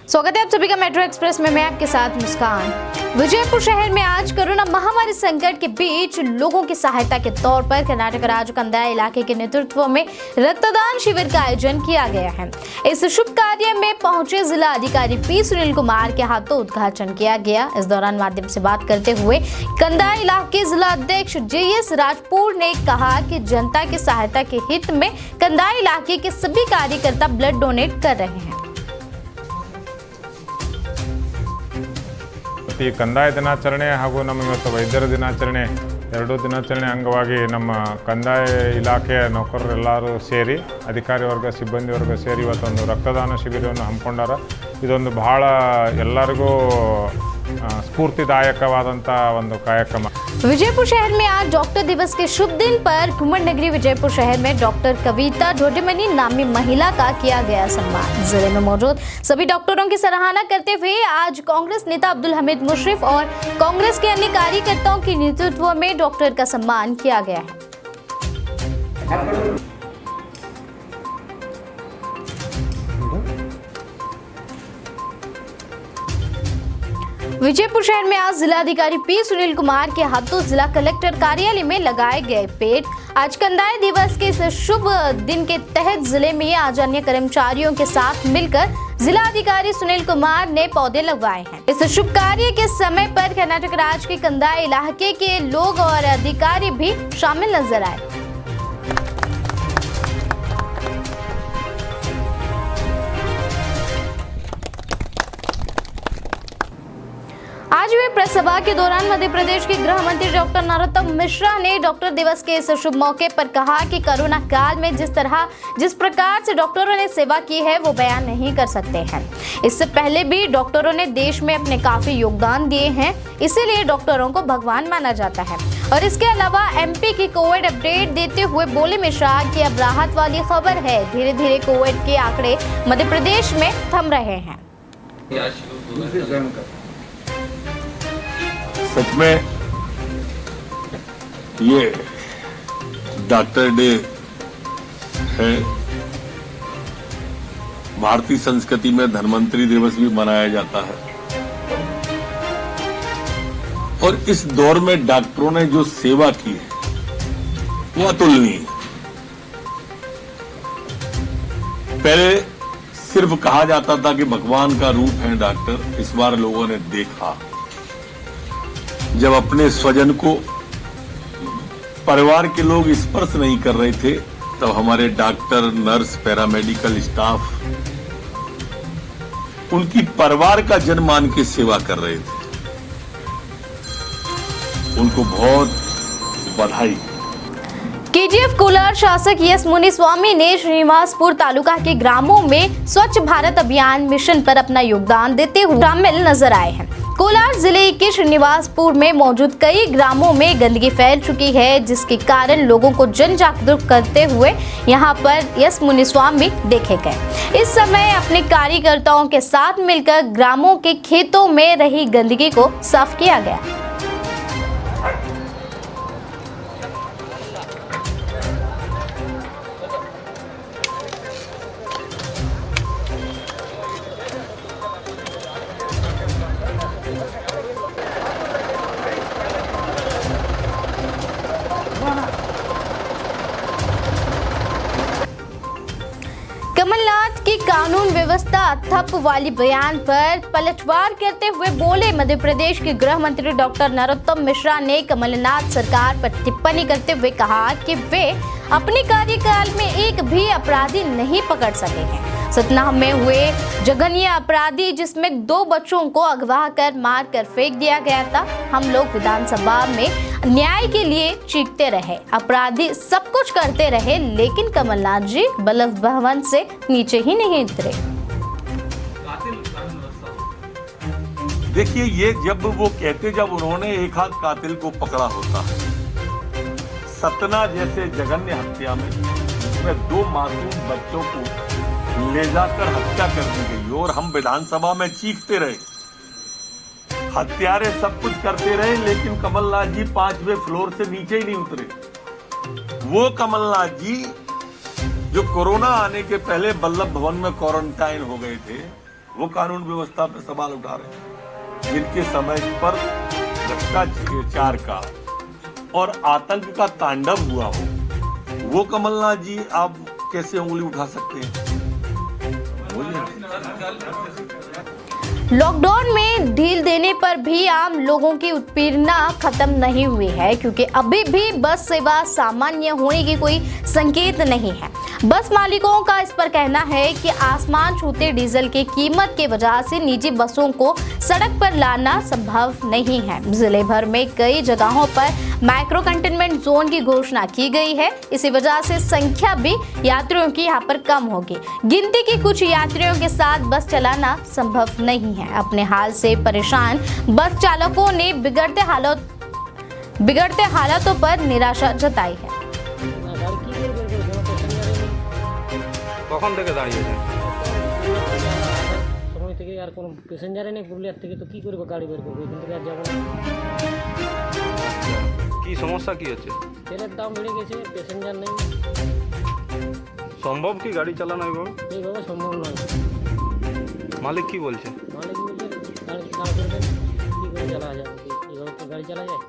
स्वागत है आप सभी का मेट्रो एक्सप्रेस में। मैं आपके साथ मुस्कान। विजयपुर शहर में आज कोरोना महामारी संकट के बीच लोगों की सहायता के तौर पर कर्नाटक राज्य कंदाय इलाके के नेतृत्व में रक्तदान शिविर का आयोजन किया गया है। इस शुभ कार्य में पहुंचे जिला अधिकारी पी सुनील कुमार के हाथों उद्घाटन किया गया। इस दौरान माध्यम से बात करते हुए कंदाय इलाके जिला अध्यक्ष JS राजपुर ने कहा कि जनता की सहायता के हित में कंदाय इलाके के सभी कार्यकर्ता ब्लड डोनेट कर रहे हैं। ಈ ಕಂದಾಯ ದಿನಾಚರಣೆ ಹಾಗೂ ನಮ್ಮ ಇವತ್ತು ವೈದ್ಯರ ದಿನಾಚರಣೆ ಎರಡೂ ದಿನಾಚರಣೆ ಅಂಗವಾಗಿ ನಮ್ಮ ಕಂದಾಯ ಇಲಾಖೆಯ ನೌಕರರೆಲ್ಲರೂ ಸೇರಿ ಅಧಿಕಾರಿ ವರ್ಗ ಸಿಬ್ಬಂದಿ ವರ್ಗ ಸೇರಿ ಇವತ್ತೊಂದು ರಕ್ತದಾನ ಶಿಬಿರವನ್ನು ಹಮ್ಮಿಕೊಂಡಾರ। ಇದೊಂದು ಬಹಳ ಎಲ್ಲರಿಗೂ स्फूर्तिदायकवाದಂತ ಒಂದು ಕಾರ್ಯಕ್ರಮ। विजयपुर शहर में आज डॉक्टर दिवस के शुभ दिन पर घुमन नगरी विजयपुर शहर में डॉक्टर कविता ढोडेमनी नामी महिला का किया गया सम्मान। जिले में मौजूद सभी डॉक्टरों की सराहना करते हुए आज कांग्रेस नेता अब्दुल हमीद मुशर्रफ और कांग्रेस के अन्य कार्यकर्ताओं के नेतृत्व में डॉक्टर का सम्मान किया गया है। विजयपुर शहर में आज जिलाधिकारी पी सुनील कुमार के हाथों जिला कलेक्टर कार्यालय में लगाए गए पेड़। आज कंदाय दिवस के इस शुभ दिन के तहत जिले में आज अन्य कर्मचारियों के साथ मिलकर जिलाधिकारी सुनील कुमार ने पौधे लगवाए हैं। इस शुभ कार्य के समय पर कर्नाटक राज्य के कंदाय इलाके के लोग और अधिकारी भी शामिल नजर आए। आज हुई प्रेस सभा के दौरान मध्य प्रदेश के गृह मंत्री डॉक्टर नरोत्तम मिश्रा ने डॉक्टर दिवस के इस शुभ मौके पर कहा कि कोरोना काल में जिस प्रकार से डॉक्टरों ने सेवा की है वो बयान नहीं कर सकते हैं। इससे पहले भी डॉक्टरों ने देश में अपने काफी योगदान दिए हैं, इसीलिए डॉक्टरों को भगवान माना जाता है। और इसके अलावा MP की कोविड अपडेट देते हुए बोले मिश्रा कि अब राहत वाली खबर है, धीरे धीरे कोविड के आंकड़े मध्य प्रदेश में थम रहे हैं। सच में ये डॉक्टर डे है। भारतीय संस्कृति में धन्वंतरी दिवस भी मनाया जाता है और इस दौर में डॉक्टरों ने जो सेवा की है वो अतुलनीय है। पहले सिर्फ कहा जाता था कि भगवान का रूप है डॉक्टर, इस बार लोगों ने देखा जब अपने स्वजन को परिवार के लोग स्पर्श नहीं कर रहे थे तब हमारे डॉक्टर, नर्स, पैरामेडिकल स्टाफ उनकी परिवार का जन मान के सेवा कर रहे थे। उनको बहुत बधाई। KGF कोलार शासक एस मुनिस्वामी ने श्रीनिवासपुर तालुका के ग्रामों में स्वच्छ भारत अभियान मिशन पर अपना योगदान देते हुए शामिल नजर आए हैं। कोलार जिले के श्रीनिवासपुर में मौजूद कई ग्रामों में गंदगी फैल चुकी है, जिसके कारण लोगों को जन जागरूक करते हुए यहां पर एस मुनिस्वामी देखे गए। इस समय अपने कार्यकर्ताओं के साथ मिलकर ग्रामों के खेतों में रही गंदगी को साफ किया गया। कमलनाथ की कानून व्यवस्था ठप वाली बयान पर पलटवार करते हुए बोले मध्य प्रदेश के गृह मंत्री डॉक्टर नरोत्तम मिश्रा ने कमलनाथ सरकार पर टिप्पणी करते हुए कहा कि वे अपने कार्यकाल में एक भी अपराधी नहीं पकड़ सके हैं। सतना में हुए जघन्य अपराधी जिसमें 2 बच्चों को अगवा कर मार कर फेंक दिया गया था। हम लोग विधानसभा में न्याय के लिए चीखते रहे, अपराधी सब कुछ करते रहे, लेकिन कमलनाथ जी बल्लभ भवन से नीचे ही नहीं उतरे। देखिए, ये जब वो कहते जब उन्होंने एक हाथ कातिल को पकड़ा होता है, सतना जैसे जघन्य हत्या में जिसमें 2 मासूम बच्चों को ले जाकर हत्या कर दी गई और हम विधानसभा में चीखते रहे, हत्यारे सब कुछ करते रहे, लेकिन कमलनाथ जी 5वें फ्लोर से नीचे ही नहीं उतरे। वो कमलनाथ जी जो कोरोना आने के पहले वल्लभ भवन में क्वारंटाइन हो गए थे, वो कानून व्यवस्था पर सवाल उठा रहे हैं, जिनके समय पर भ्रष्टाचार का और आतंक का तांडव हुआ हो, वो कमलनाथ जी आप कैसे उंगली उठा सकते हैं? लॉकडाउन में ढील देने पर भी आम लोगों की उत्पीड़ना खत्म नहीं हुई है, क्योंकि अभी भी बस सेवा सामान्य होने की कोई संकेत नहीं है। बस मालिकों का इस पर कहना है कि आसमान छूते डीजल की कीमत की वजह से निजी बसों को सड़क पर लाना संभव नहीं है। जिले भर में कई जगहों पर माइक्रो कंटेनमेंट जोन की घोषणा की गई है। इसी वजह से संख्या भी यात्रियों की यहाँ पर कम होगी। गिनती की कुछ यात्रियों के साथ बस चलाना संभव नहीं है। अपने हाल से परेशान बस चालकों ने बिगड़ते हालातों पर निराशा जताई है। কখন থেকে দাঁড়িয়েছেন? সময় থেকে আর কোনো প্যাসেঞ্জারে নেই পুরুলিয়ার থেকে, তো কী করবো, গাড়ি বের করবো, এখান থেকে আর যাবো না। কি সমস্যা কি হচ্ছে? তেলের দাম বেড়ে গেছে, প্যাসেঞ্জার নেই, সম্ভব কি গাড়ি চালানো এইভাবে? এইভাবে সম্ভব নয়। মালিক কি বলছে? মালিক বলছে গাড়ি দাঁড় করবেন, কী করে চালা যাবে, এইভাবে তো গাড়ি চালা যায়।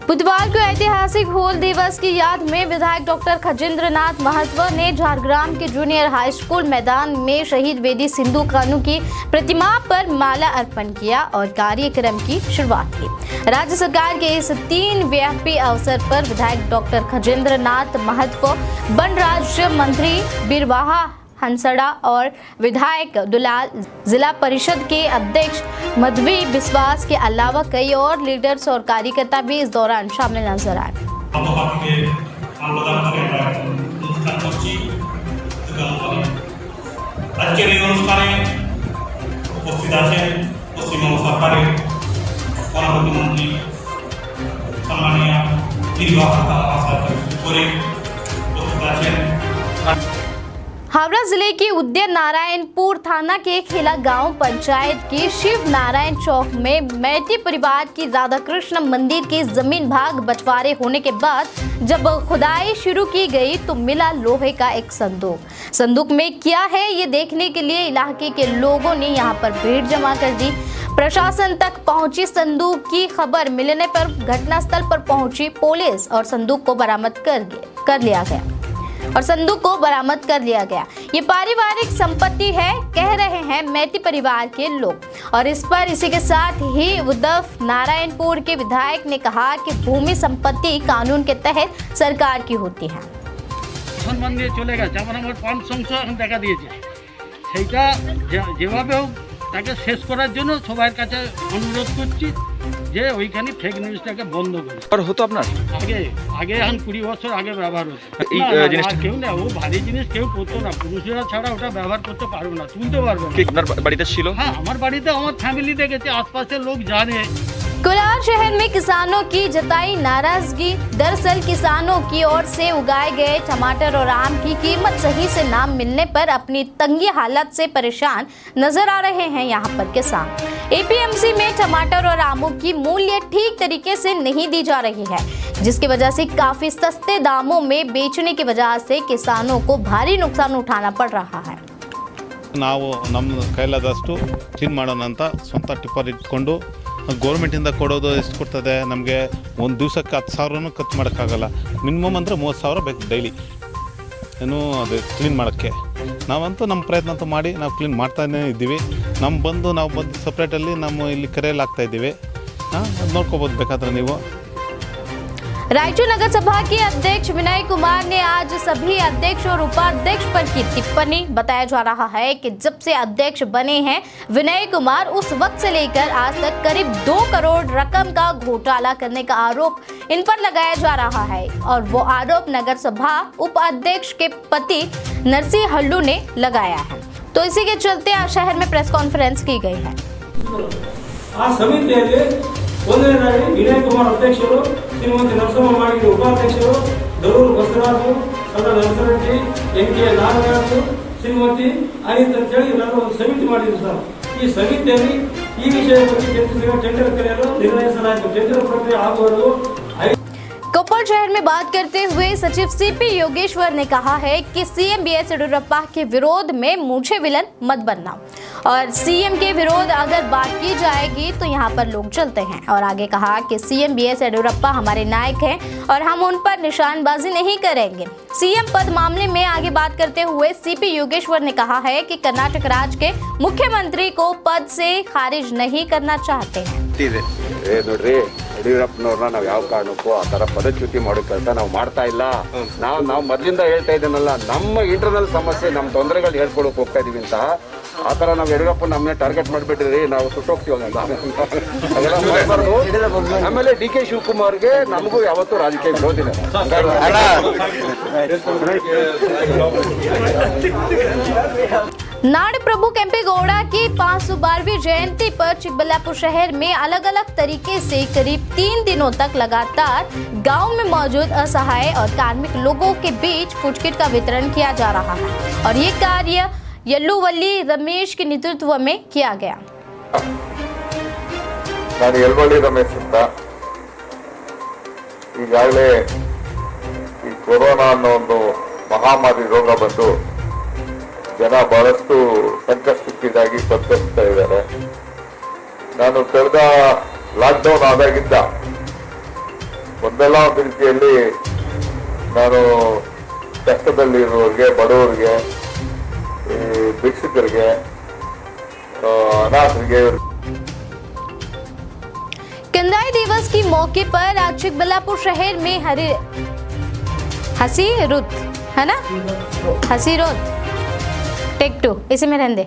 बुधवार को ऐतिहासिक हूल दिवस की याद में विधायक डॉक्टर खजेंद्र नाथ महतो ने झारग्राम के जूनियर हाई स्कूल मैदान में शहीद वेदी सिंधु कानू की प्रतिमा पर माला अर्पण किया और कार्यक्रम की शुरुआत की। राज्य सरकार के इस 3 व्यापी अवसर पर विधायक डॉक्टर खजेंद्र नाथ महतो, वन राज्य मंत्री बीरवाहा हंसड़ा और विधायक दुलाल, जिला परिषद के अध्यक्ष मधवी विश्वास के अलावा कई और लीडर्स और कार्यकर्ता भी इस दौरान शामिल नजर आए। हावड़ा जिले की उद्यन नारायणपुर थाना के खेला गांव पंचायत की शिव नारायण चौक में मैती परिवार की राधा कृष्ण मंदिर की जमीन भाग बंटवारे होने के बाद जब खुदाई शुरू की गई तो मिला लोहे का एक संदूक में क्या है ये देखने के लिए इलाके के लोगों ने यहां पर भीड़ जमा कर दी। प्रशासन तक पहुंची संदूक की खबर मिलने पर घटनास्थल पर पहुंची पुलिस और संदूक को बरामद कर लिया गया। ये पारिवारिक संपत्ति है, कह रहे हैं मैती परिवार के लोग। और इसी के साथ ही उद्धव नारायणपुर के विधायक ने कहा कि भूमि संपत्ति कानून के तहत सरकार की होती है। সম্মান দিয়ে চলে গেছে, আমার পাম্প সংস্থা এখন দেখা দিয়েছে, সেইটা যেভাবে হোক তাকে শেষ করার জন্য সবার কাছে অনুরোধ করছি যে ওইখানে ফেক নিউজটাকে বন্ধ করে। আর হতো আপনার আগে এখন 20 বছর আগে ব্যবহার হতো, এই জিনিসটা কেউ না, ও ভারী জিনিস কেউ করতো না, পুরুষেরা ছাড়া ওটা ব্যবহার করতে পারবে না, তুলতে পারবে না। আপনার বাড়িতে ছিল? হ্যাঁ, আমার বাড়িতে আমার ফ্যামিলি দেখেছে, আশপাশের লোক জানে। कोलार शहर में किसानों की जताई नाराजगी। दरअसल किसानों की ओर से उगाए गए टमाटर और आम की कीमत सही से ना मिलने पर अपनी तंगी हालत से परेशान नजर आ रहे हैं यहाँ पर किसान। एपीएमसी में टमाटर और आमों की मूल्य ठीक तरीके से नहीं दी जा रही है, जिसकी वजह से काफी सस्ते दामों में बेचने की वजह से किसानों को भारी नुकसान उठाना पड़ रहा है। ನಾವು ನಮ್ಮ ಕೈಲಾದಷ್ಟು ಕ್ಲೀನ್ ಮಾಡೋಣ ಅಂತ ಸ್ವಂತ ಟಿಪ್ಪರ್ ಇಟ್ಕೊಂಡು ಗೌರ್ಮೆಂಟಿಂದ ಕೊಡೋದು ಎಷ್ಟು ಕೊಡ್ತದೆ ನಮಗೆ, ಒಂದು ದಿವಸಕ್ಕೆ 10,000 ಖರ್ಚು ಮಾಡೋಕ್ಕಾಗಲ್ಲ, ಮಿನಿಮಮ್ ಅಂದರೆ 30,000 ಬೇಕು ಡೈಲಿ ಏನು ಅದು ಕ್ಲೀನ್ ಮಾಡೋಕ್ಕೆ. ನಾವಂತೂ ನಮ್ಮ ಪ್ರಯತ್ನ ಅಂತೂ ಮಾಡಿ ನಾವು ಕ್ಲೀನ್ ಮಾಡ್ತಾನೇ ಇದ್ದೀವಿ. ನಾವು ಬಂದು ಸಪ್ರೇಟಲ್ಲಿ ನಮ್ಮ ಇಲ್ಲಿ ಕೆರೆಯಲ್ಲಿ ಹಾಕ್ತಾಯಿದ್ದೀವಿ, ಅದು ನೋಡ್ಕೋಬೋದು ಬೇಕಾದ್ರೆ ನೀವು। रायचूर नगर सभा के अध्यक्ष विनय कुमार ने आज सभी अध्यक्ष और उपाध्यक्ष पर की टिप्पणी। बताया जा रहा है कि जब से अध्यक्ष बने हैं विनय कुमार, उस वक्त से लेकर आज तक करीब 2 करोड़ रकम का घोटाला करने का आरोप इन पर लगाया जा रहा है और वो आरोप नगर सभा उपाध्यक्ष के पति नरसिंह हल्लू ने लगाया है। तो इसी के चलते आज शहर में प्रेस कॉन्फ्रेंस की गई है। आज सभी ಒಂದನೇದಾಗಿ ವಿನಯ್ ಕುಮಾರ್ ಅಧ್ಯಕ್ಷರು, ಶ್ರೀಮತಿ ನರಸಮ್ಮ ಮಾಳಿಗೆ ಉಪಾಧ್ಯಕ್ಷರು, ದರೂರು ಬಸವರಾಜು, ಸಣ್ಣ ನರಸರೆಡ್ಡಿ, ಎನ್.ಕೆ. ನಾಗರಾಜು, ಶ್ರೀಮತಿ ಅನಿತ್ ಅಂತೇಳಿ ನಾನು ಒಂದು ಸಮಿತಿ ಮಾಡಿದ್ವಿ ಸರ್. ಈ ಸಮಿತಿಯಲ್ಲಿ ಈ ವಿಷಯದ ಬಗ್ಗೆ ಚರ್ಚಿಸಿ ಟೆಂಡರ್ ಕರೆಯಲು ನಿರ್ಣಯಿಸಲಾಯಿತು. ಟೆಂಡರ್ ಪ್ರಕ್ರಿಯೆ ಆಗುವವರೆಗೂ कोप्पल शहर में बात करते हुए सचिव सीपी योगेश्वर ने कहा है कि सीएम बीएस येडियुरप्पा के विरोध में मुझे विलन मत बनना, और सीएम के विरोध अगर बात की जाएगी तो यहाँ पर लोग चलते हैं। और आगे कहा कि सीएम बीएस येडियुरप्पा हमारे नायक हैं और हम उन पर निशानबाजी नहीं करेंगे। सीएम पद मामले में आगे बात करते हुए सीपी योगेश्वर ने कहा है कि कर्नाटक राज्य के मुख्यमंत्री को पद से खारिज नहीं करना चाहते हैं। ನೋಡ್ರಿ, ಯಡಿಯೂರಪ್ಪನವ್ರನ್ನ ನಾವು ಯಾವ ಕಾರಣಕ್ಕೂ ಆ ತರ ಪದಚ್ಯುತಿ ಮಾಡೋ ಕೆಲಸ ನಾವು ಮಾಡ್ತಾ ಇಲ್ಲ. ನಾವು ಮೊದಲಿಂದ ಹೇಳ್ತಾ ಇದ್ದೀನಲ್ಲ, ನಮ್ಮ ಇಂಟರ್ನಲ್ ಸಮಸ್ಯೆ, ನಮ್ಮ ತೊಂದರೆಗಳು ಹೇಳ್ಕೊಳಕ್ ಹೋಗ್ತಾ ಇದೀವಿ ಅಂತ. ಆ ತರ ನಾವು ಯಡಿಯೂರಪ್ಪ ನಮ್ಮನ್ನ ಟಾರ್ಗೆಟ್ ಮಾಡಿಬಿಟ್ರಿ, ನಾವು ಸುಟ್ಟೋಗ್ತೀವಲ್ಲ, ಅದೆಲ್ಲ ಮಾಡಬಾರ್ದು. ಆಮೇಲೆ ಡಿ.ಕೆ. ಶಿವಕುಮಾರ್ಗೆ ನಮಗೂ ಯಾವತ್ತೂ ರಾಜಕೀಯ ವಿರೋಧಿಲ್ಲ. नाड़ प्रभु केम्पेगौड़ा की 512वीं जयंती पर चिकबल्लापुर शहर में अलग अलग तरीके से करीब 3 दिनों तक लगातार गांव में मौजूद असहाय और कार्मिक लोगों के बीच फूड किट का वितरण किया जा रहा है, और ये कार्य यल्लूवल्ली रमेश के नेतृत्व में किया गया। ನಾನು ಯಲ್ವಳ್ಳಿ ರಮೇಶ್ ಅಂತ. ಈಗಾಗಲೇ ಈ ಕೊರೋನಾ ಅನ್ನೋ ಒಂದು ಮಹಾಮಾರಿ ರೋಗ ಬಂದು ಜನ ಬಹಳಷ್ಟು ಸಂಕಷ್ಟಕ್ಕೀಡಾಗಿ ತತ್ತರಿಸ್ತಾ ಇದ್ದಾರೆ. ನಾನು ಕಳೆದ ಲಾಕ್ಡೌನ್ ಆದಾಗಿಂದ ಒಂದೆಲ್ಲ ಒಂದು ರೀತಿಯಲ್ಲಿ ನಾನು ಕಷ್ಟದಲ್ಲಿರುವವರಿಗೆ, ಬಡವರಿಗೆ, ಭಿಕ್ಷುಕರಿಗೆ, ಅನಾಥರಿಗೆ. कंदाई दिवस की मौके पर आज चिकबल्लापुर शहर में हसी रुत है ना, हसी रोत टेक 2 इसी में रहने दे,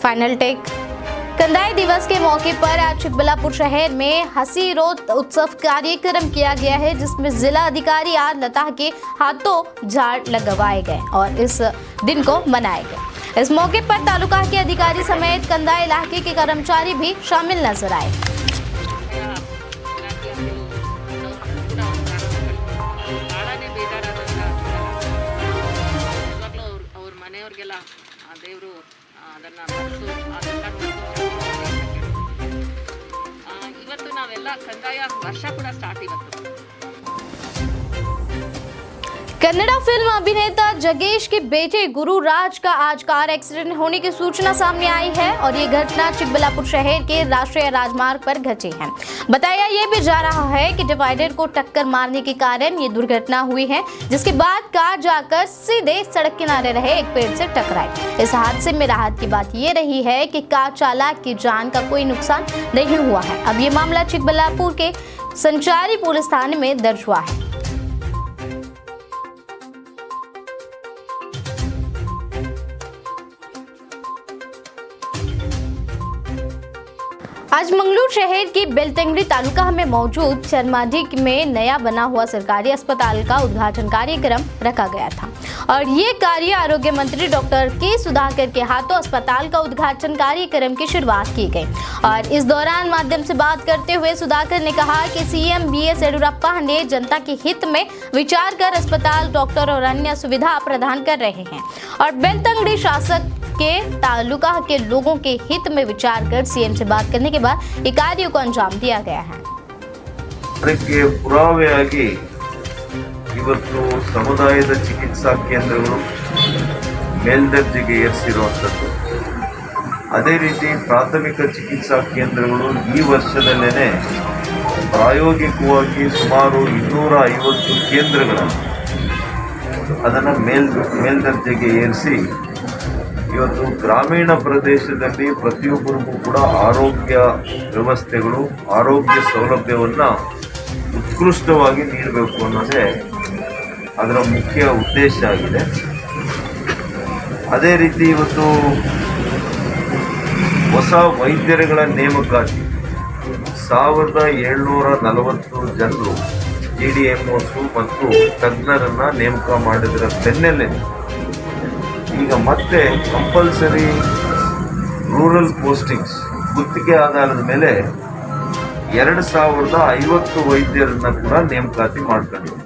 फाइनल टेक। कंदाई दिवस के मौके पर आज चिकबल्लापुर शहर में हसी रोत उत्सव कार्यक्रम किया गया है, जिसमें जिला अधिकारी आर लता के हाथों झाड़ लगवाए गए और इस दिन को मनाए गए। इस मौके पर तालुका के अधिकारी समेत कंदाई इलाके के कर्मचारी भी शामिल नजर आए। ಮನೆಯವ್ರಿಗೆಲ್ಲ ದೇವರು ಅದನ್ನು ಇವತ್ತು ನಾವೆಲ್ಲ ಕಂದಾಯ ವರ್ಷ ಕೂಡ ಸ್ಟಾರ್ಟ್ ಇವತ್ತು. कन्नड़ा फिल्म अभिनेता जगेश के बेटे गुरुराज का आज कार एक्सीडेंट होने की सूचना सामने आई है, और ये घटना चिकबल्लापुर शहर के राष्ट्रीय राजमार्ग पर घटी है। बताया ये भी जा रहा है कि डिवाइडर को टक्कर मारने के कारण ये दुर्घटना हुई है, जिसके बाद कार जाकर सीधे सड़क किनारे रहे एक पेड़ से टकराई। इस हादसे में राहत की बात ये रही है कि कार चालक की जान का कोई नुकसान नहीं हुआ है। अब ये मामला चिकबल्लापुर के संचारी पुलिस थाने में दर्ज हुआ है। आज मंगलूर शहर के बेलतंगड़ी तालुका में मौजूद चरमाडी में नया बना हुआ सरकारी अस्पताल का उद्घाटन कार्यक्रम रखा गया था, और ये कार्य आरोग्य मंत्री डॉक्टर के सुधाकर के हाथों अस्पताल का उद्घाटन कार्यक्रम की शुरुआत की गई। और इस दौरान माध्यम से बात करते हुए सुधाकर ने कहा कि सीएम बीएस येडियुरप्पा ने जनता के हित में विचार कर अस्पताल, डॉक्टर और अन्य सुविधा प्रदान कर रहे हैं, और बेलतंगड़ी शासक के तालुका के लोगों के हित में विचार कर सीएम से बात करने के बाद ये कार्य को अंजाम दिया गया है। ಅದಕ್ಕೆ ಪುರಾವೆಯಾಗಿ ಇವತ್ತು ಸಮುದಾಯದ ಚಿಕಿತ್ಸಾ ಕೇಂದ್ರಗಳು ಮೇಲ್ದರ್ಜೆಗೆ ಏರಿಸಿರುವಂಥದ್ದು. ಅದೇ ರೀತಿ ಪ್ರಾಥಮಿಕ ಚಿಕಿತ್ಸಾ ಕೇಂದ್ರಗಳು ಈ ವರ್ಷದಲ್ಲೇ ಪ್ರಾಯೋಗಿಕವಾಗಿ ಸುಮಾರು 250 ಕೇಂದ್ರಗಳನ್ನು ಅದನ್ನು ಮೇಲ್ದರ್ಜೆಗೆ ಏರಿಸಿ ಇವತ್ತು ಗ್ರಾಮೀಣ ಪ್ರದೇಶದಲ್ಲಿ ಪ್ರತಿಯೊಬ್ಬರಿಗೂ ಕೂಡ ಆರೋಗ್ಯ ವ್ಯವಸ್ಥೆಗಳು, ಆರೋಗ್ಯ ಸೌಲಭ್ಯವನ್ನು ಉತ್ಕೃಷ್ಟವಾಗಿ ನೀಡಬೇಕು ಅನ್ನೋದೇ ಅದರ ಮುಖ್ಯ ಉದ್ದೇಶ ಆಗಿದೆ. ಅದೇ ರೀತಿ ಇವತ್ತು ಹೊಸ ವೈದ್ಯರುಗಳ ನೇಮಕಾತಿ 1740 ಜನರು GDMOs ಮತ್ತು ತಜ್ಞರನ್ನು ನೇಮಕ ಮಾಡಿದರ ಬೆನ್ನಲ್ಲೇ ಈಗ ಮತ್ತೆ ಕಂಪಲ್ಸರಿ ರೂರಲ್ ಪೋಸ್ಟಿಂಗ್ಸ್ ಗುತ್ತಿಗೆ ಆಧಾರದ ಮೇಲೆ 2050 ವೈದ್ಯರನ್ನ ಕೂಡ ನೇಮಕಾತಿ ಮಾಡ್ಕೊಂಡಿದ್ದೀವಿ.